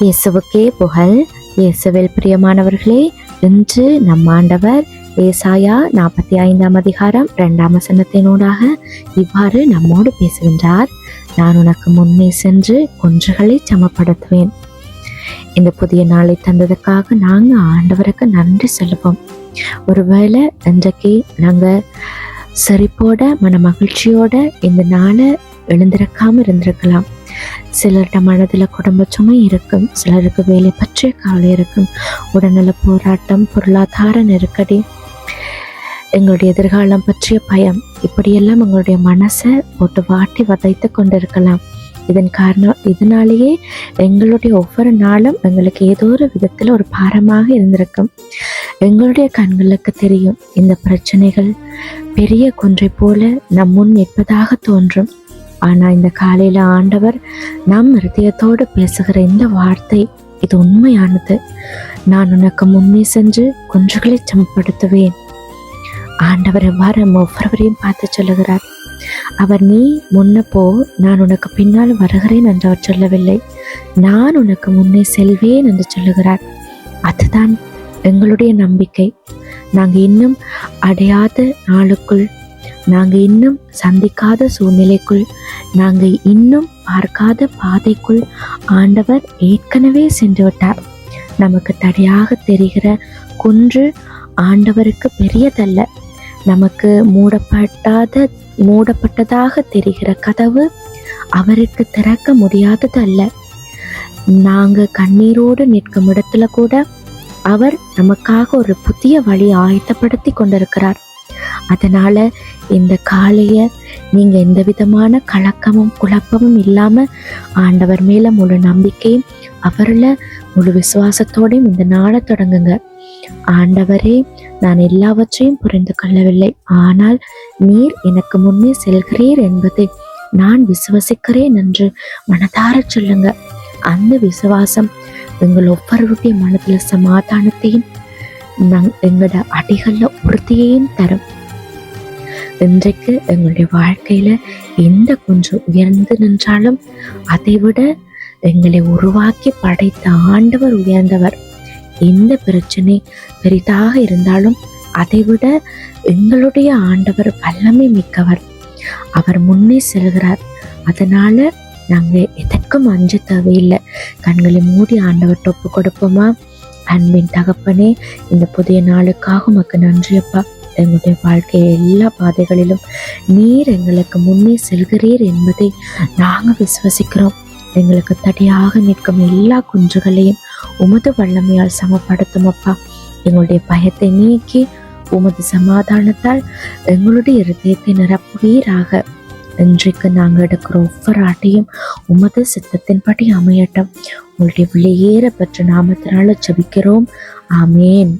இயேசுவுக்கே புகழ். இயேசுவில் பிரியமானவர்களே, இன்று நம் ஆண்டவர் ஏசாயா 45 அதிகாரம் 2 வசனத்தினூடாக இவ்வாறு நம்மோடு பேசுகின்றார். நான் உனக்கு முன்னே சென்று குன்றுகளை சமப்படுத்துவேன். இந்த புதிய நாளை தந்ததுக்காக நாங்கள் ஆண்டவருக்கு நன்றி சொல்லுவோம். ஒருவேளை இன்றைக்கு நாங்கள் சிரிப்போட மன மகிழ்ச்சியோட இந்த நாளை எழுந்திருக்காம இருந்திருக்கலாம். சிலர்கிட்ட மனதில் குடும்ப சுமை இருக்கும், சிலருக்கு வேலை பற்றிய கவலை இருக்கும், உடல்நல போராட்டம், பொருளாதார நெருக்கடி, எங்களுடைய எதிர்காலம் பற்றிய பயம், இப்படியெல்லாம் எங்களுடைய மனசை போட்டு வாட்டி வதைத்து கொண்டிருக்கலாம். இதனாலேயே எங்களுடைய ஒவ்வொரு நாளும் எங்களுக்கு ஏதோ ஒரு விதத்தில் ஒரு பாரமாக இருந்திருக்கும். எங்களுடைய கண்களுக்கு தெரியும், இந்த பிரச்சனைகள் பெரிய குன்றை போல நம் முன் நிற்பதாக தோன்றும். ஆனா இந்த காலையில ஆண்டவர் நம் இருதயத்தோடு பேசுகிற இந்த வார்த்தை இது உண்மையானது. நான் உனக்கு முன்னே சென்று குன்றுகளை சமப்படுத்துவேன். ஆண்டவர் எவ்வாறு நம்ம ஒவ்வொருவரையும் பார்த்து சொல்லுகிறார். அவர் நீ முன்ன போ, நான் உனக்கு பின்னால் வருகிறேன் என்று அவர் சொல்லவில்லை. நான் உனக்கு முன்னே செல்வேன் என்று சொல்லுகிறார். அதுதான் எங்களுடைய நம்பிக்கை. நாங்கள் இன்னும் அடையாத நாளுக்குள், நாங்கள் இன்னும் சந்திக்காத சூழ்நிலைக்குள், நாங்கள் இன்னும் பார்க்காத பாதைக்குள் ஆண்டவர் ஏற்கனவே சென்று விட்டார். நமக்கு தடையாக தெரிகிற குன்று ஆண்டவருக்கு பெரியதல்ல. நமக்கு மூடப்பட்டதாக தெரிகிற கதவு அவருக்கு திறக்க முடியாதது அல்ல. நாங்கள் கண்ணீரோடு நிற்கும் இடத்துல கூட அவர் நமக்காக ஒரு புதிய வழி ஆயத்தப்படுத்தி கொண்டிருக்கிறார். அதனால இந்த காலைய நீங்க எந்த விதமான கலக்கமும் குழப்பமும் இல்லாம ஆண்டவர் மேல முழு நம்பிக்கையும் அவர்ல முழு விசுவாசத்தோடையும் இந்த நாளை தொடங்குங்க. ஆண்டவரே, நான் எல்லாவற்றையும் புரிந்து கொள்ளவில்லை, ஆனால் நீர் எனக்கு முன்னே செல்கிறீர் என்பதை நான் விசுவசிக்கிறேன் என்று மனதார சொல்லுங்க. அந்த விசுவாசம் எங்கள் ஒவ்வொருவருடைய மனதுல சமாதானத்தையும் எங்களோட அடிகள்ல உறுதியையும் தரும். இன்றைக்கு எங்களுடைய வாழ்க்கையில எந்த குன்று உயர்ந்து நின்றாலும் அதை விட எங்களை உருவாக்கி படைத்த ஆண்டவர் உயர்ந்தவர். எந்த பிரச்சனை பெரிதாக இருந்தாலும் அதை விட எங்களுடைய ஆண்டவர் வல்லமை மிக்கவர். அவர் முன்னே செல்கிறார். அதனால நாங்க எதற்கும் அஞ்ச தேவையில்லை. கண்களை மூடி ஆண்டவர் ஒப்பு கொடுப்போமா? அன்பின் தகப்பனே, இந்த புதிய நாளுக்காக உமக்கு நன்றியப்பா. எங்களுடைய வாழ்க்கை எல்லா பாதைகளிலும் நீர் எங்களுக்கு முன்னே செல்கிறீர் என்பதை நாங்கள் விசுவசிக்கிறோம். எங்களுக்கு தடையாக நிற்கும் எல்லா குன்றுகளையும் உமது வல்லமையால் சமப்படுத்தும் அப்பா. எங்களுடைய பயத்தை நீக்கி உமது சமாதானத்தால் எங்களுடைய இருதயத்தை நிரப்புவீராக. இன்றைக்கு நாங்கள் எடுக்கிற ஒவ்வொரு ஆட்டையும் உமது சித்தத்தின்படி அமையட்டும். உங்களுடைய வெளியேற பெற்ற நாமத்தினால ஜெபிக்கிறோம். ஆமேன்.